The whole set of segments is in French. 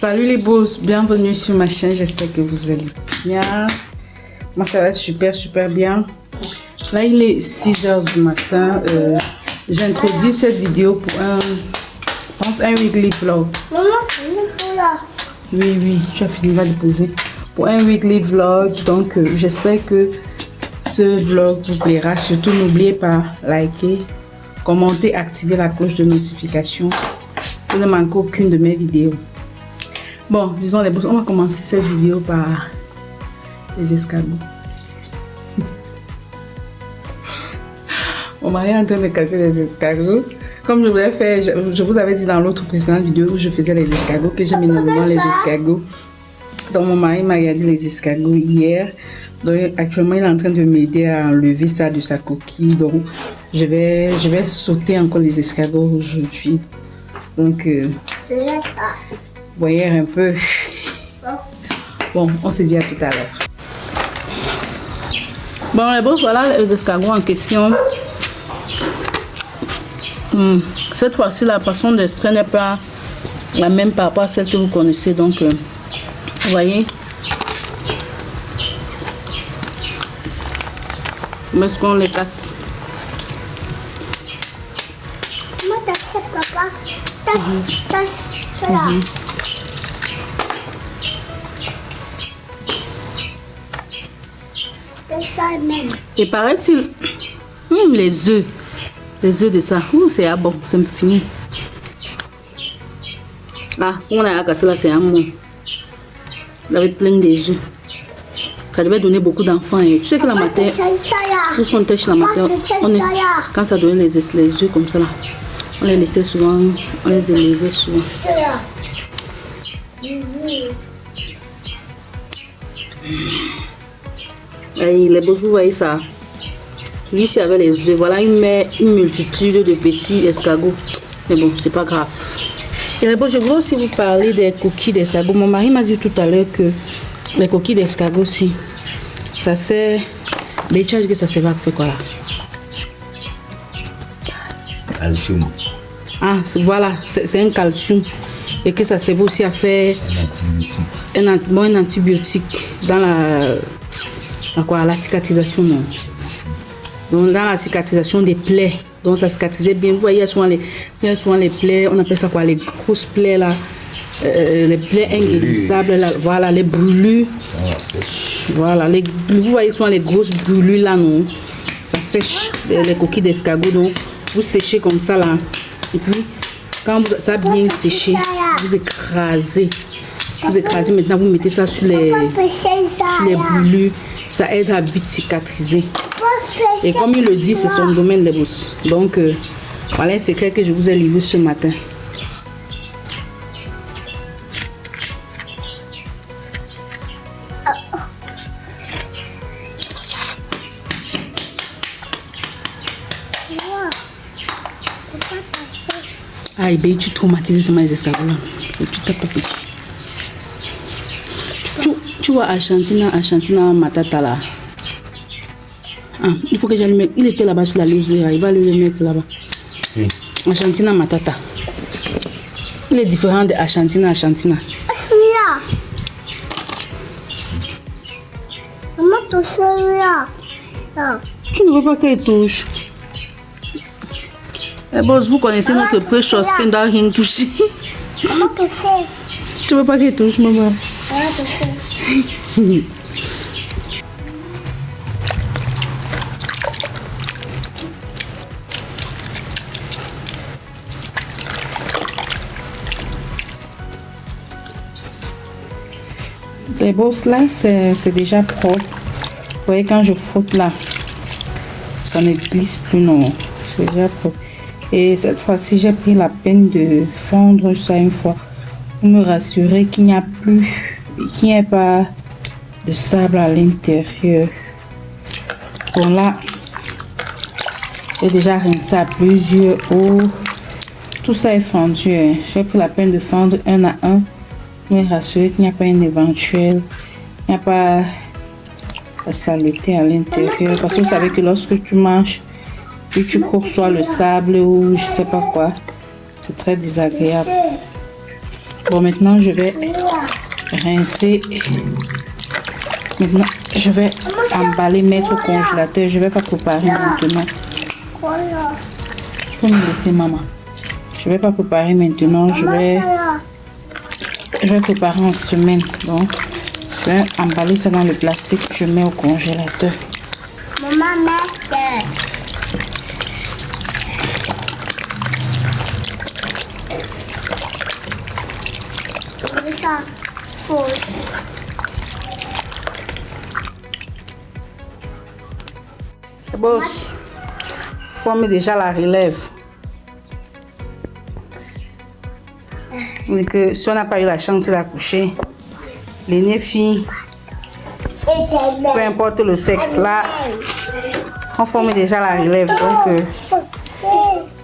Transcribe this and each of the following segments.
Salut les boss, bienvenue sur ma chaîne, j'espère que vous allez bien. Moi ça va super bien. Là il est 6h du matin. J'introduis cette vidéo pour un weekly vlog. Maman, c'est là. Oui, tu as fini, va déposer. Pour un weekly vlog, donc j'espère que ce vlog vous plaira. Surtout n'oubliez pas liker, commenter, activer la cloche de notification pour ne manquer aucune de mes vidéos. Bon, disons les boss, on va commencer cette vidéo par les escargots. Mon mari est en train de casser les escargots. Comme je voulais faire, je vous avais dit dans l'autre précédente vidéo où je faisais les escargots que j'aime énormément les escargots. Donc mon mari m'a regardé les escargots hier. Donc actuellement il est en train de m'aider à enlever ça de sa coquille. Donc je vais sauter encore les escargots aujourd'hui. Donc voyez un peu. Bon, on se dit à tout à l'heure. Bon les boss, voilà les escargots en question. Cette fois-ci la façon d'extrait n'est pas la même par rapport à celle que vous connaissez. Donc vous voyez, mais est-ce qu'on les casse? Comment t'achètes, papa? Tasse, là. C'est ça même. Et paraît-il, les œufs de ça, c'est bon, c'est fini. Ah, on a cassé là, c'est un mot. Il avait plein des œufs. Ça devait donner beaucoup d'enfants. Et tu sais que la matin, tout ce qu'on tèche la matin, quand ça donnait les œufs comme ça là, on les laissait souvent, on les élevait souvent. Et les beaux, vous voyez ça. Lui, ici avec les œufs, voilà, il met une multitude de petits escargots. Mais bon, c'est pas grave. Et les beaux, je voudrais aussi vous parler des coquilles d'escargots. Mon mari m'a dit tout à l'heure que les coquilles d'escargots aussi, ça sert. Mais tu as dit que ça sert à faire quoi là? Calcium. Ah, voilà, c'est un calcium. Et que ça sert aussi à faire un antibiotique dans la cicatrisation. Non? Donc dans la cicatrisation des plaies. Donc ça cicatrisait bien. Vous voyez, il y a souvent les plaies, on appelle ça quoi? Les grosses plaies là. Les plaies inguérissables là, voilà, les brûlures. Voilà, vous voyez souvent les grosses brûlures là, non? Ça sèche les coquilles d'escargot. Donc vous séchez comme ça là. Et puis quand ça a bien séché, vous écrasez. Maintenant vous mettez ça sur les brûlures. Ça aide à vite cicatriser. Et comme il le dit, c'est son domaine de boss. Donc voilà un secret que je vous ai livré ce matin. Ah, ben tu traumatises ces escargots là. Tu vois Argentina Matata là. Ah, il faut que j'allume. Il était là-bas sur la liste. Il va le mettre là-bas. Oui. Argentina Matata. Il est différent de Argentina. Celui-là. Maman, touche celui-là. Tu ne veux pas qu'elle touche. Eh boss, vous connaissez notre precious qui ne doit rien toucher. Maman, touche. Tu ne veux pas qu'elle touche, maman? Maman, touche. Les bosses là, c'est déjà propre. Vous voyez, quand je frotte là, ça ne glisse plus, non. C'est déjà propre. Et cette fois-ci, j'ai pris la peine de fondre ça une fois pour me rassurer qu'il n'y a pas de sable à l'intérieur. Bon là, j'ai déjà rincé à plusieurs eaux. Tout ça est fondu. Hein. J'ai pris la peine de fondre un à un. Me rassurer qu'il n'y a pas un éventuel, il n'y a pas la saleté à l'intérieur. Parce que vous savez que lorsque tu manges, puis tu cours soit le sable ou je sais pas quoi, c'est très désagréable. Bon, maintenant, je vais rincer. Maintenant, je vais emballer, mettre au congélateur. Je vais pas préparer maintenant. Tu peux me laisser, maman. Je vais pas préparer maintenant. Je vais préparer en semaine. Donc, je vais emballer ça dans le plastique. Je mets au congélateur. Maman, mette. Ça fausse. Boss, forme déjà la relève. Mais que si on n'a pas eu la chance d'accoucher, l'aînée fille, peu importe le sexe, là, on forme déjà la relève. Donc,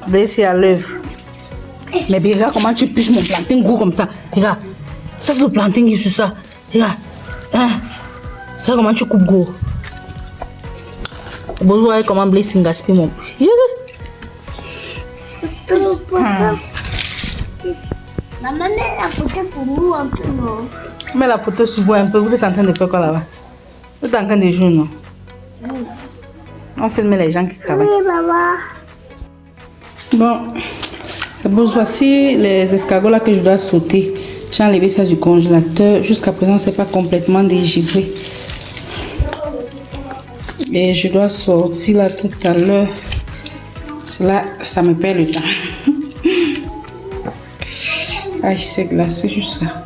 laissez à l'œuvre. Mais bien, regarde comment tu piches mon plantain gros comme ça. Regarde, ça c'est le plantain qui est sur ça. Regarde, hein? Regarde comment tu coupes gros. Vous voyez comment Blessing gaspille mon. Maman, mets la photo sur nous un peu, non? Mets la photo sur vous un peu. Vous êtes en train de faire quoi là-bas? Vous êtes en train de jouer, non? Oui. On filme les gens qui travaillent. Oui, maman. Bon, voici les escargots là que je dois sauter. J'ai enlevé ça du congélateur. Jusqu'à présent, c'est pas complètement dégivré. Et je dois sortir là tout à l'heure. Cela, ça me perd le temps. Aïe, c'est glacé juste là.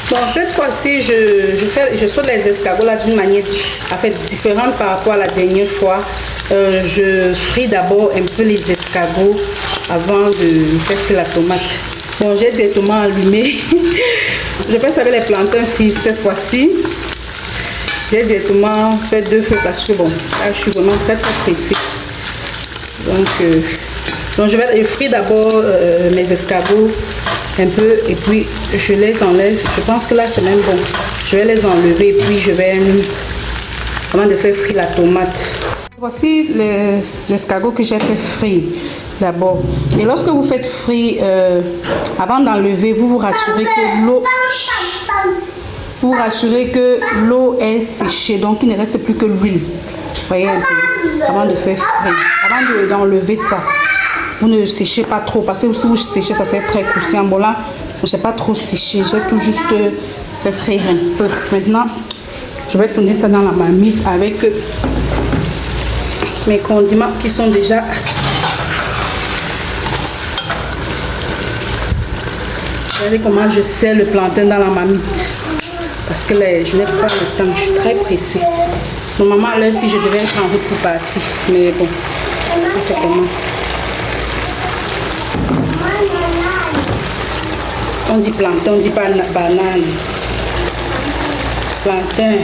Bon, cette fois-ci, je saute les escargots là d'une manière en fait différente par rapport à la dernière fois. Je fris d'abord un peu les escargots avant de faire frire la tomate. Bon, j'ai directement allumé. Je pense avec les plantains frits cette fois-ci. J'ai directement fait 2 feux parce que bon, là, je suis vraiment très pressée. Donc je vais frire d'abord mes escargots un peu et puis je les enlève. Je pense que là c'est même bon. Je vais les enlever et puis je vais avant de faire frire la tomate. Voici les escargots que j'ai fait frire d'abord. Et lorsque vous faites frire, avant d'enlever, vous vous rassurez que l'eau est séchée, donc il ne reste plus que l'huile. Voyez un peu, avant de faire frire, avant d'enlever ça. Vous ne séchez pas trop parce que si vous séchez, ça c'est très croustillant. Bon là, je n'ai pas trop séché, j'ai tout juste fait frire un peu. Maintenant, je vais tourner ça dans la marmite avec mes condiments qui sont déjà. Regardez comment je sers le plantain dans la marmite. Parce que là, je n'ai pas le temps, je suis très pressée. Normalement, à l'heure, si je devais être en route pour partir. Mais bon, on fait comment? On dit plantain, on dit pas banane. Plantain.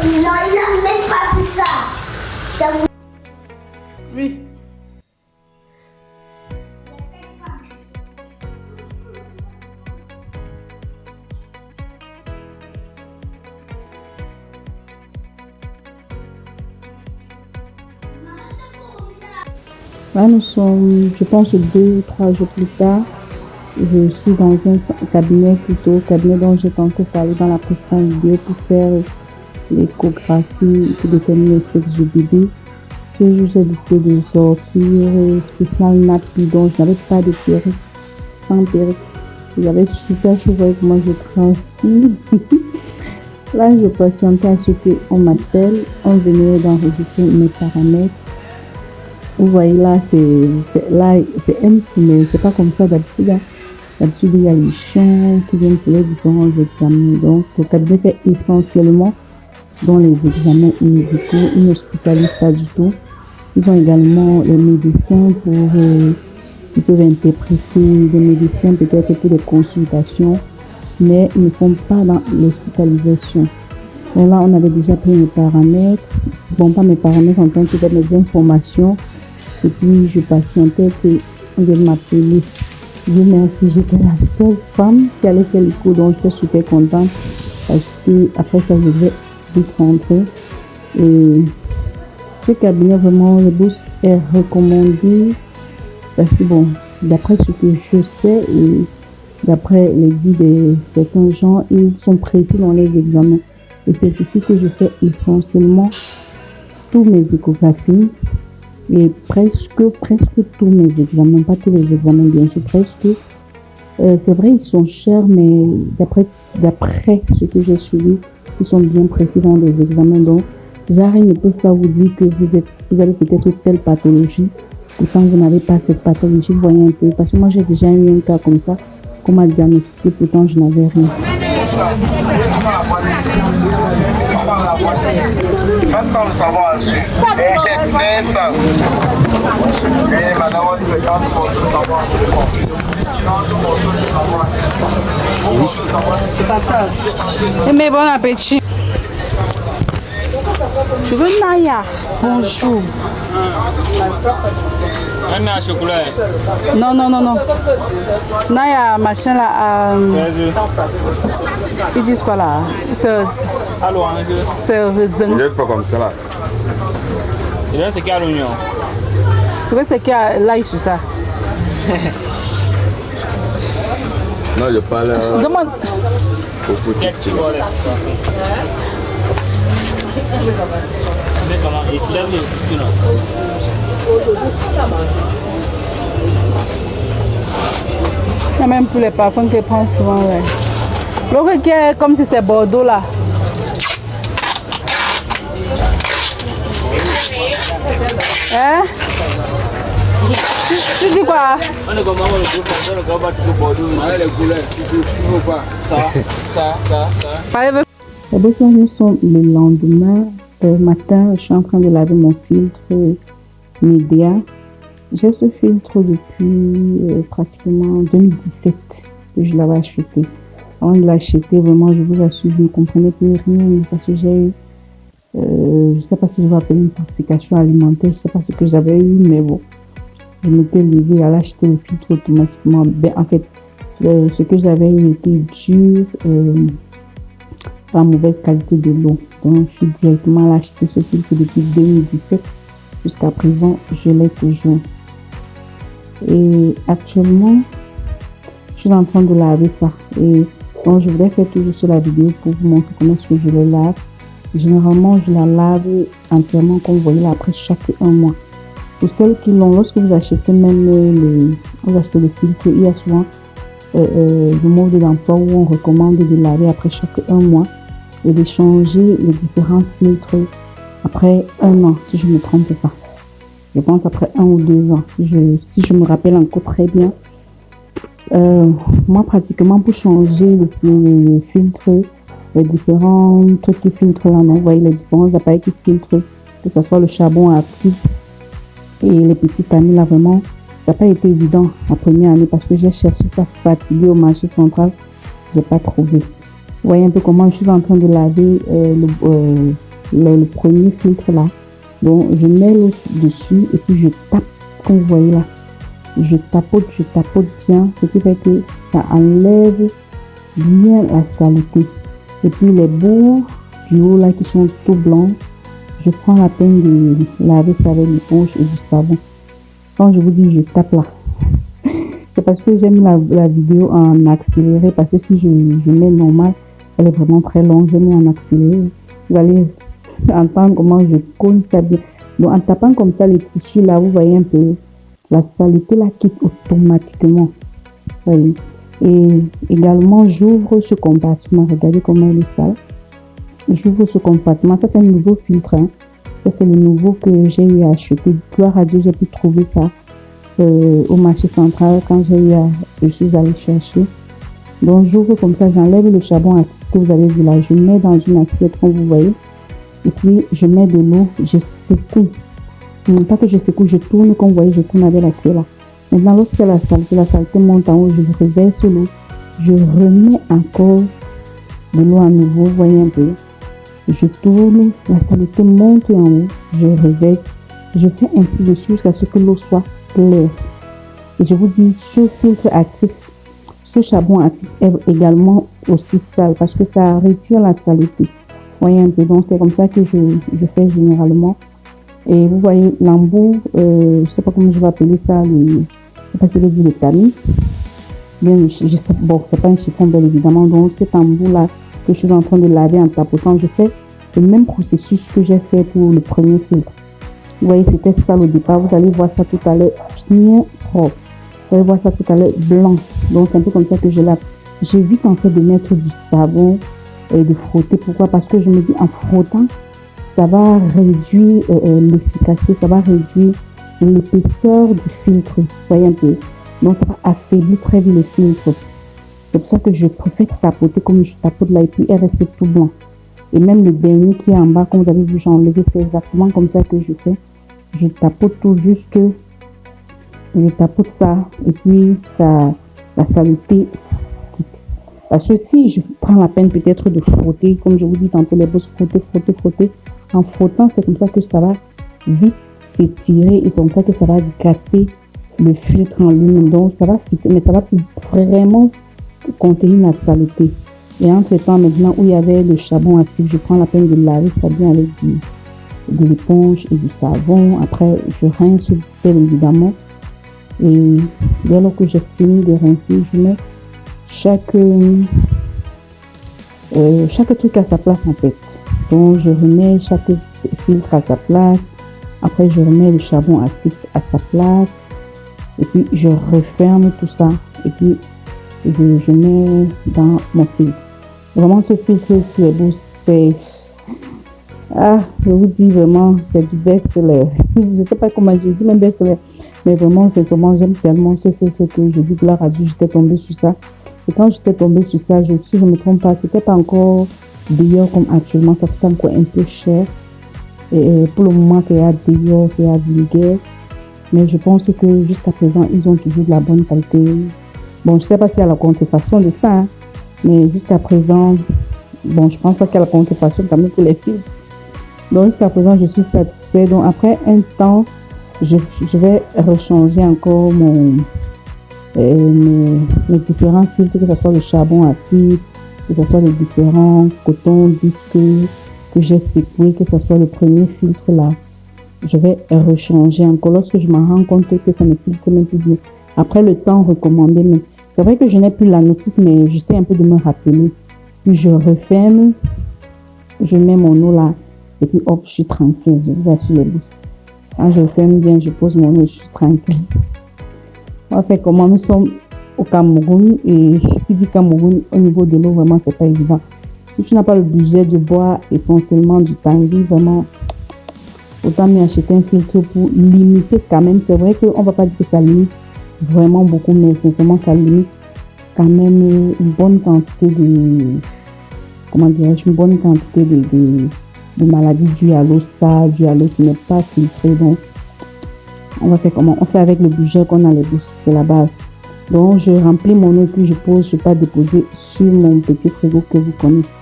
Non, il n'a même pas vu ça. Oui. Là, nous sommes, je pense, 2 ou 3 jours plus tard. Je suis dans un cabinet dont j'ai tenté d'aller dans la précédente vidéo pour faire l'échographie qui détermine le sexe du bébé. Ce jour, j'ai décidé de sortir spécial nappy, donc je n'avais pas de perruque, sans perruque. J'avais super chaud, vous voyez comment je transpire. Là, je patientais à ce qu'on m'appelle, on venait d'enregistrer mes paramètres. Vous voyez là, c'est empty, mais c'est pas comme ça d'habitude. D'habitude, il y a les champs qui viennent pour les différents examens. Donc, le cabinet fait essentiellement dans les examens médicaux. Ils n'hospitalisent pas du tout. Ils ont également les médecins ils peuvent interpréter des médecins peut-être pour des consultations, mais ils ne font pas dans l'hospitalisation. Donc là, on avait déjà pris mes paramètres. Bon, pas mes paramètres en tant que mes informations. Et puis, je patientais qu'on vienne m'appeler. Dieu merci, j'étais la seule femme qui allait faire les cours, donc j'étais super contente parce que après ça, je devais vite rentrer. Et ce cabinet, vraiment, le bourse est recommandé parce que, bon, d'après ce que je sais et d'après les dits de certains gens, ils sont précis dans les examens. Et c'est ici que je fais essentiellement tous mes échographies et presque tous mes examens, pas tous les examens bien sûr, presque. C'est vrai, ils sont chers, mais d'après ce que j'ai suivi, ils sont bien précis dans les examens. Donc, j'arrive ne peut pas vous dire que vous avez peut-être telle pathologie, pourtant vous n'avez pas cette pathologie, vous voyez un peu. Parce que moi, j'ai déjà eu un cas comme ça, qu'on m'a diagnostiqué, pourtant je n'avais rien. Maintenant, le savoir dessus. Et j'ai fait ça. Et madame, on dit que quand on veut savoir, c'est pas ça. Mais bon appétit. Je veux Naya. Bonjour. Un à chocolat. Non. Naya, machin là. Ils disent quoi là? C'est raisin. il n'est pas comme ça là. Et là, c'est qui à l'oignon? Tu veux ce qu'il y a là sur ça? Non, je parle Demande. au petit. Qu'est-ce que tu vois là? Et tu l'as vu ici, non? Il y a même pour les parfums qu'ils prennent souvent. Ouais. L'autre qui est comme si c'est Bordeaux là. Hein? Tu dis quoi? On est comme le groupe, on est comme le Bordeaux. Les couleurs, tu ne pas. Ça. Les deux nous sont le lendemain matin, je suis en train de laver mon filtre Média. J'ai ce filtre depuis pratiquement 2017 que je l'avais acheté. Avant de l'acheter, vraiment, je vous assure, je ne comprenais plus rien parce que j'ai eu, je ne sais pas si je vais appeler une intoxication alimentaire, je ne sais pas ce que j'avais eu, mais bon, je m'étais levée à acheter le filtre automatiquement. Ben, en fait, ce que j'avais eu était dur, la mauvaise qualité de l'eau. Donc, je suis directement acheté ce filtre depuis 2017. Jusqu'à présent, je l'ai toujours. Et actuellement, je suis en train de laver ça. Et donc, je voudrais faire toujours sur la vidéo pour vous montrer comment est-ce que je le lave. Généralement, je la lave entièrement, comme vous voyez là, après chaque 1 mois. Pour celles qui l'ont, lorsque vous achetez même vous achetez le filtre, il y a souvent le mode d'emploi où on recommande de laver après chaque 1 mois et de changer les différents filtres après 1 an, si je ne me trompe pas. Je pense après 1 ou 2 ans, si je me rappelle encore très bien. Moi, pratiquement, pour changer le filtre, les différents trucs qui filtrent là, non, vous voyez les différents appareils qui filtrent, que ce soit le charbon actif et les petits tamis là, vraiment, ça n'a pas été évident la première année parce que j'ai cherché ça fatigué au marché central, je n'ai pas trouvé. Vous voyez un peu comment je suis en train de laver le premier filtre là. Donc, je mets l'eau dessus et puis je tape, comme vous voyez là. Je tapote bien, ce qui fait que ça enlève bien la saleté. Et puis les bouts du haut là qui sont tout blancs, je prends la peine de laver ça avec l'éponge et du savon. Quand je vous dis je tape là, c'est parce que j'aime la vidéo en accéléré, parce que si je mets normal, elle est vraiment très longue. Je mets en accéléré, vous allez entendre comment je cogne ça bien. Donc en tapant comme ça les tissus là, vous voyez un peu la saleté la quitte automatiquement. Voyez. Et également j'ouvre ce compartiment, regardez comment il est sale. J'ouvre ce compartiment, ça c'est un nouveau filtre, hein. Ça c'est le nouveau que j'ai eu à acheter. Gloire à Dieu, j'ai pu trouver ça au marché central quand je suis allée chercher. Donc j'ouvre comme ça, j'enlève le charbon actif que vous avez vu là, je mets dans une assiette comme vous voyez. Et puis je mets de l'eau, je secoue. Non pas que je secoue, je tourne comme vous voyez, je tourne avec la cuillère là. Maintenant lorsque la saleté monte en haut, je reverse l'eau. Je remets encore de l'eau à nouveau, vous voyez un peu. Je tourne, la saleté monte en haut, je reverse. Je fais ainsi de suite jusqu'à ce que l'eau soit claire. Et je vous dis, ce filtre actif, ce charbon actif est également aussi sale parce que ça retire la saleté. Vous voyez un peu, donc c'est comme ça que je fais généralement. Et vous voyez l'embout, je ne sais pas comment je vais appeler ça, je ne sais pas si je dis le tamis. Bien, je sais, bon, c'est pas un chiffon bien évidemment, donc cet embout là que je suis en train de laver en tapotant, je fais le même processus que j'ai fait pour le premier filtre. Vous voyez, c'était sale au départ, vous allez voir ça tout à l'heure bien propre. Vous allez voir ça tout à l'heure blanc. Donc c'est un peu comme ça que je lave. J'évite en fait de mettre du savon et de frotter. Pourquoi? Parce que je me dis en frottant, ça va réduire l'efficacité, ça va réduire l'épaisseur du filtre. Vous voyez un peu. Donc ça va affaiblir très vite le filtre. C'est pour ça que je préfère tapoter comme je tapote là et puis elle reste tout blanc. Et même le dernier qui est en bas, comme vous avez vu, j'ai enlevé, c'est exactement comme ça que je fais. Je tapote tout juste, je tapote ça et puis ça, la saleté quitte. Parce que si je prends la peine peut-être de frotter, comme je vous dis tantôt, les bosses frotter, en frottant, c'est comme ça que ça va vite s'étirer et c'est comme ça que ça va gratter le filtre en lui-même. Donc ça va filtrer, mais ça va vraiment contenir la saleté. Et entre temps, maintenant où il y avait le charbon actif, je prends la peine de laver ça bien avec de l'éponge et du savon. Après, je rince bien évidemment. Et dès lors que j'ai fini de rincer, je mets chaque truc à sa place en fait. Donc, je remets chaque filtre à sa place. Après, je remets le charbon actif à sa place. Et puis, je referme tout ça. Et puis, je mets dans mon filtre. Vraiment, ce filtre-ci est beau. C'est... Ah, je vous dis vraiment, c'est du best-seller. Je ne sais pas comment je dis, même best-seller. Mais vraiment, c'est sûrement, j'aime tellement ce filtre que je dis gloire à Dieu, j'étais tombée sur ça. Et quand j'étais tombée sur ça, si je ne me trompe pas, c'était pas encore Dior comme actuellement, ça coûte encore un peu cher. Et pour le moment, c'est à Dior, c'est à Vulgaire. Mais je pense que jusqu'à présent, ils ont toujours de la bonne qualité. Bon, je ne sais pas s'il y a la contrefaçon de ça, hein, mais jusqu'à présent, bon, je pense pas qu'il y a la contrefaçon quand même pour les filles. Donc jusqu'à présent, je suis satisfaite. Donc après un temps, je vais rechanger encore mes différents filtres, que ce soit le charbon actif, que ce soit les différents cotons disques que j'ai secoué, que ce soit le premier filtre là. Je vais rechanger encore lorsque je me rends compte que ça ne filtre même plus bien. Après le temps recommandé, mais c'est vrai que je n'ai plus la notice, mais j'essaie un peu de me rappeler. Puis je referme, je mets mon eau là, et puis hop, je suis tranquille, je vous assure les bousses. Quand je ferme bien, je pose mon eau, je suis tranquille. On va faire comment? Nous sommes au Cameroun, et qui dit Cameroun, au niveau de l'eau, vraiment, c'est pas évident. Si tu n'as pas le budget de boire essentiellement du Tanguy, vraiment, autant mieux acheter un filtre pour limiter quand même. C'est vrai qu'on ne va pas dire que ça limite vraiment beaucoup, mais sincèrement, ça limite quand même une bonne quantité de, comment dirais-je, une bonne quantité de maladies dues à l'eau sale, dues à l'eau qui n'est pas filtrée. Donc, on va faire comment? On fait avec le budget qu'on a les bousses, c'est la base. Donc, je remplis mon eau, puis je pose, je ne vais pas déposer sur mon petit frigo que vous connaissez.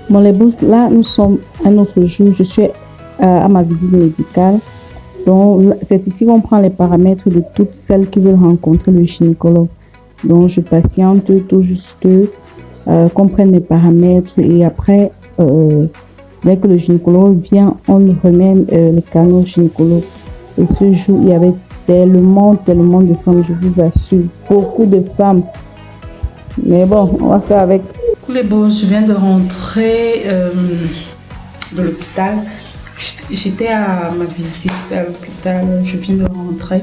Bon, les bousses, là, nous sommes un autre jour. Je suis à ma visite médicale. Donc, c'est ici qu'on prend les paramètres de toutes celles qui veulent rencontrer le gynécologue. Donc, je patiente tout juste qu'on prenne les paramètres et après, dès que le gynécologue vient, on remet le canot gynécologue. Et ce jour, il y avait tellement de femmes, je vous assure, beaucoup de femmes. Mais bon, on va faire avec. Pour les bosses, je viens de rentrer de l'hôpital. J'étais à ma visite à l'hôpital, je viens de rentrer.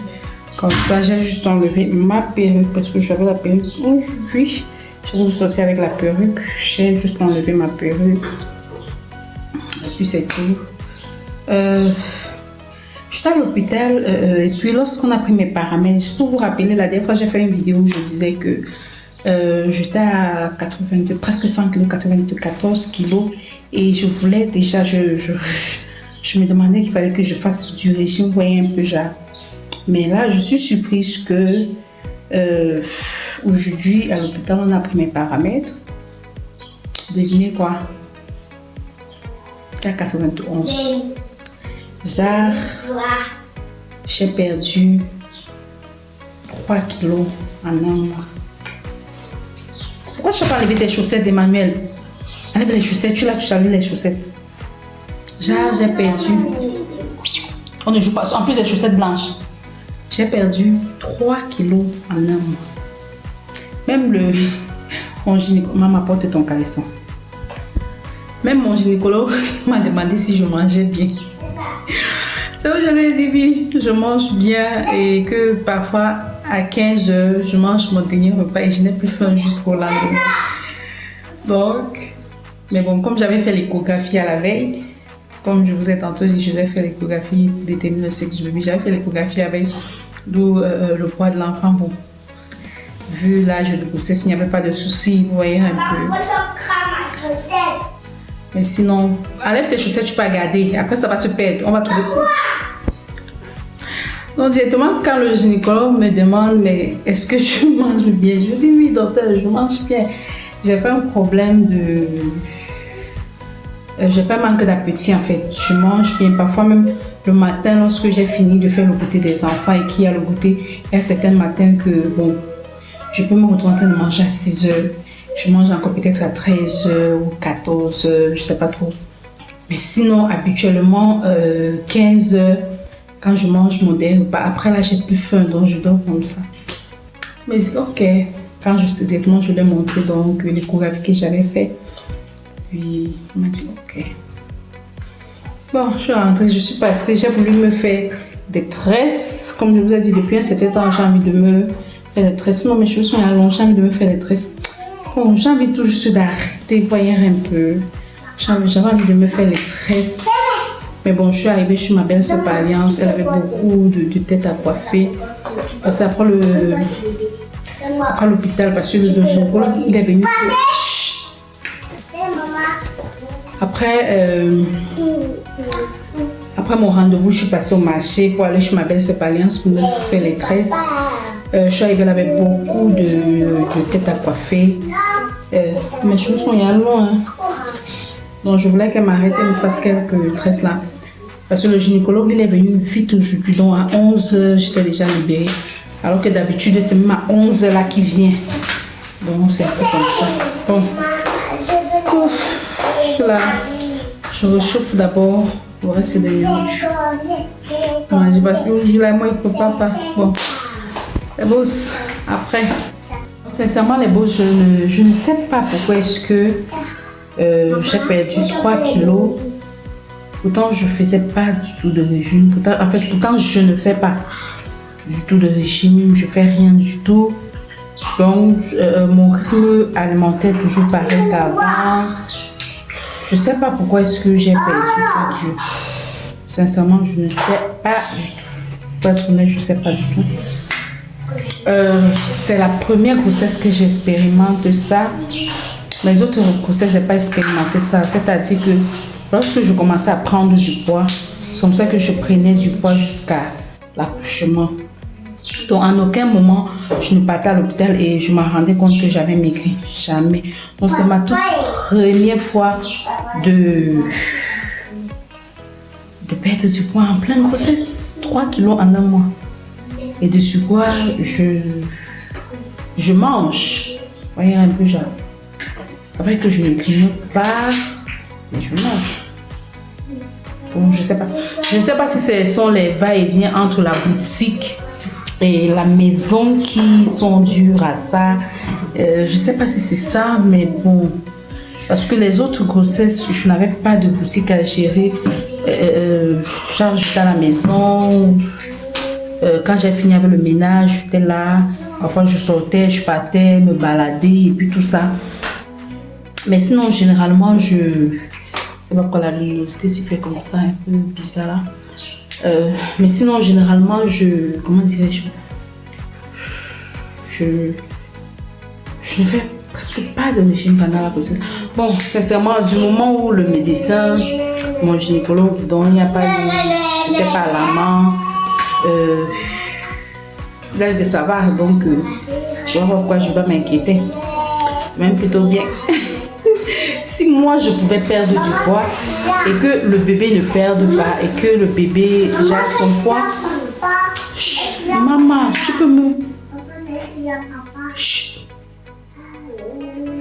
Comme ça, j'ai juste enlevé ma perruque parce que j'avais la perruque aujourd'hui. J'ai dû sortir avec la perruque. J'ai juste enlevé ma perruque. Et puis c'est tout. Je J'étais à l'hôpital et puis lorsqu'on a pris mes paramètres, juste pour vous rappeler, la dernière fois j'ai fait une vidéo où je disais que j'étais à 82, presque 100 kg, 94 kg et je voulais déjà, je me demandais qu'il fallait que je fasse du régime, vous voyez un peu genre. Mais là, je suis surprise que aujourd'hui à l'hôpital on a pris mes paramètres. Devinez quoi? À 91. Genre, j'ai perdu 3 kilos en un mois. Pourquoi tu n'as pas enlevé tes chaussettes, Emmanuel? Enlève les chaussettes, tu enlèves les chaussettes. Genre, j'ai perdu. On ne joue pas. En plus, des chaussettes blanches. J'ai perdu 3 kilos en un mois. Même mon gynécologue, maman, apporte ton caleçon. Même mon gynécologue m'a demandé si je mangeais bien. Donc je lui ai dit oui, je mange bien et que parfois à 15 heures, je mange mon dernier repas et je n'ai plus faim jusqu'au lendemain. Donc, mais bon, comme j'avais fait l'échographie à la veille, comme je vous ai tantôt dit, je vais faire l'échographie pour déterminer le sexe du bébé. J'avais fait l'échographie avec d'où le poids de l'enfant. Bon, vu l'âge de grossesse, il n'y avait pas de souci, vous voyez un peu. Mais sinon, enlève tes chaussettes, tu peux garder. Après, ça va se perdre. On va trouver quoi. Donc, directement, quand le gynécologue me demande, mais est-ce que tu manges bien? Je dis oui, docteur, je mange bien. J'ai pas un problème de. J'ai pas un manque d'appétit en fait. Je mange bien. Parfois, même le matin, lorsque j'ai fini de faire le goûter des enfants et qu'il y a le goûter, il y a certains matins que, bon, je peux me retrouver en train de manger à 6 heures. Je mange encore peut-être à 13 heures ou 14 heures, je sais pas trop. Mais sinon, habituellement, 15 heures, quand je mange mon dernier repas, après là, j'ai plus faim, donc je dors comme ça. Mais c'est ok. Quand je sais directement, je lui ai montré donc l'échographie que j'avais fait. Puis, il m'a dit ok. Bon, je suis rentrée, je suis passée, j'ai voulu me faire des tresses. Comme je vous ai dit, depuis un certain temps, j'ai envie de me faire des tresses. Non, mes cheveux sont longs, j'ai envie de me faire des tresses. Bon, j'ai envie tout juste d'arrêter, voyez un peu. J'avais envie de me faire les tresses. Mais bon, je suis arrivée chez ma belle-sœur par alliance. Elle avait beaucoup de têtes à coiffer. Parce qu'après l'hôpital, parce que le gynécologue, il est venu. Après mon rendez-vous, je suis passée au marché pour aller chez ma belle-sœur par alliance pour me faire les tresses. Je suis arrivée là avec beaucoup de têtes à coiffer. Mes cheveux sont longs. Hein. Donc je voulais qu'elle m'arrête et me fasse quelques tresses là. Parce que le gynécologue il est venu vite aujourd'hui. Donc à 11h, j'étais déjà libérée. Alors que d'habitude, c'est même à 11h là qu'il vient. Donc c'est un peu comme ça. Bon. Ouf, je suis là. Je réchauffe d'abord pour rester de nuit. Je passe que là, moi, il ne peut pas. Bon. Les bosses, après. Sincèrement, les bosses, je ne sais pas pourquoi est-ce que j'ai perdu 3 kilos. Pourtant, je ne faisais pas du tout de régime. Pourtant, je ne fais pas du tout de régime. Je ne fais rien du tout. Donc, mon rythme alimentaire est toujours pareil qu'avant. Je ne sais pas pourquoi est-ce que j'ai perdu 3 kilos. Sincèrement, je ne sais pas du tout. Pour être honnête, je ne sais pas du tout. C'est la première grossesse que j'expérimente ça. Les autres grossesses, je n'ai pas expérimenté ça. C'est-à-dire que lorsque je commençais à prendre du poids, c'est comme ça que je prenais du poids jusqu'à l'accouchement. Donc, en aucun moment, je ne partais à l'hôpital et je me rendais compte que j'avais maigri. Jamais. Donc, c'est ma toute première fois de perdre du poids en pleine grossesse. 3 kilos en un mois. Et dessus quoi, je mange. Vous voyez un peu, genre. C'est vrai que je ne grignote pas, mais je mange. Bon, je ne sais pas. Je ne sais pas si ce sont les va-et-vient entre la boutique et la maison qui sont durs à ça. Je ne sais pas si c'est ça, mais bon. Parce que les autres grossesses, je n'avais pas de boutique à gérer. Genre, j'étais à la maison. Quand j'ai fini avec le ménage, j'étais là. Parfois, je sortais, je partais, me balader et puis tout ça. Mais sinon, généralement, je ne sais pas pourquoi la luminosité s'y fait comme ça, un peu bizarre là. Mais sinon, généralement, comment dirais-je, je ne fais presque pas de régime pendant la grossesse. Bon, sincèrement, du moment où le médecin, mon gynécologue, dont il n'y a pas de... C'était pas l'amant, là, que ça va, donc je vois pourquoi je dois m'inquiéter. Même plutôt bien. Si moi je pouvais perdre du poids et que le bébé ne perde pas et que le bébé gère son poids, chut, maman, tu peux me... Chut.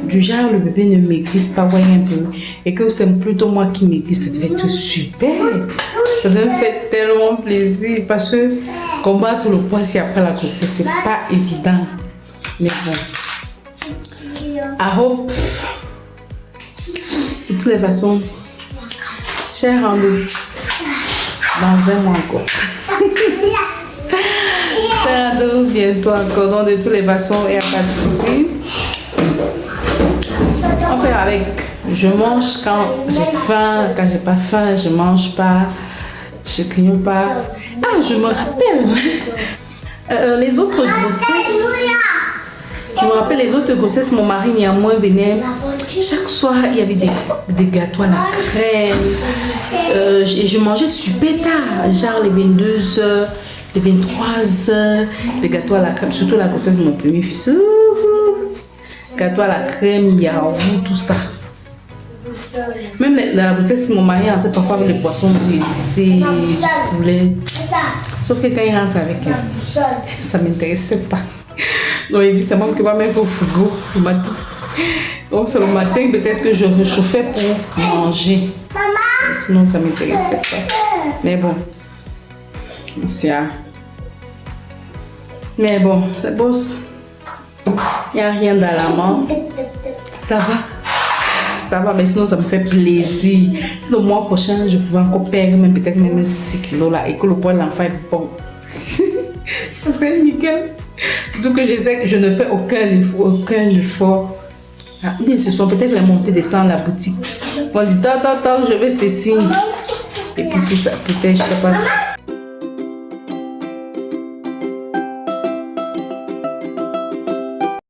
Du genre le bébé ne maigrisse pas, voyez un peu, et que c'est plutôt moi qui maigrisse, ça devait être super. Ça me fait tellement plaisir parce que combattre le poids si après la grossesse, c'est pas évident. Mais bon. I hope. De toutes les façons, cher rendez-vous dans un mois encore. Cher rendez-vous bientôt encore. Donc de toutes les façons, il n'y a pas de souci. On fait avec. Je mange quand j'ai faim, quand j'ai pas faim, je mange pas, je grignote pas. Ah, je me rappelle. Les autres grossesses. Je me rappelle les autres grossesses, mon mari néanmoins venait. Chaque soir, il y avait des gâteaux à la crème. Et je mangeais super tard, genre les 22h, les 23h, des gâteaux à la crème, surtout la grossesse de mon premier fils. Gâteaux à la crème, yaourt, tout ça. Même la grossesse, mon mari entrait parfois avec les poissons brisés, du poulet. Sauf que quand il rentre avec elle, ça ne m'intéressait pas. Donc il dit c'est moi qui va mettre au frigo le matin. Donc c'est le matin peut-être que je réchauffais pour manger. Sinon ça ne m'intéressait pas. Mais bon. Mais bon, c'est beau. Il n'y a rien dans la main. Ça va. Ça va, mais sinon ça me fait plaisir. Si le mois prochain je pouvais encore perdre même peut-être même 6 kilos là et que le poids de l'enfant est bon. C'est nickel. Donc je sais que je ne fais aucun effort. Ah, bien ce sont peut-être les montées descendre la boutique. On dit tant, je veux ceci. Et puis ça peut-être, je sais pas.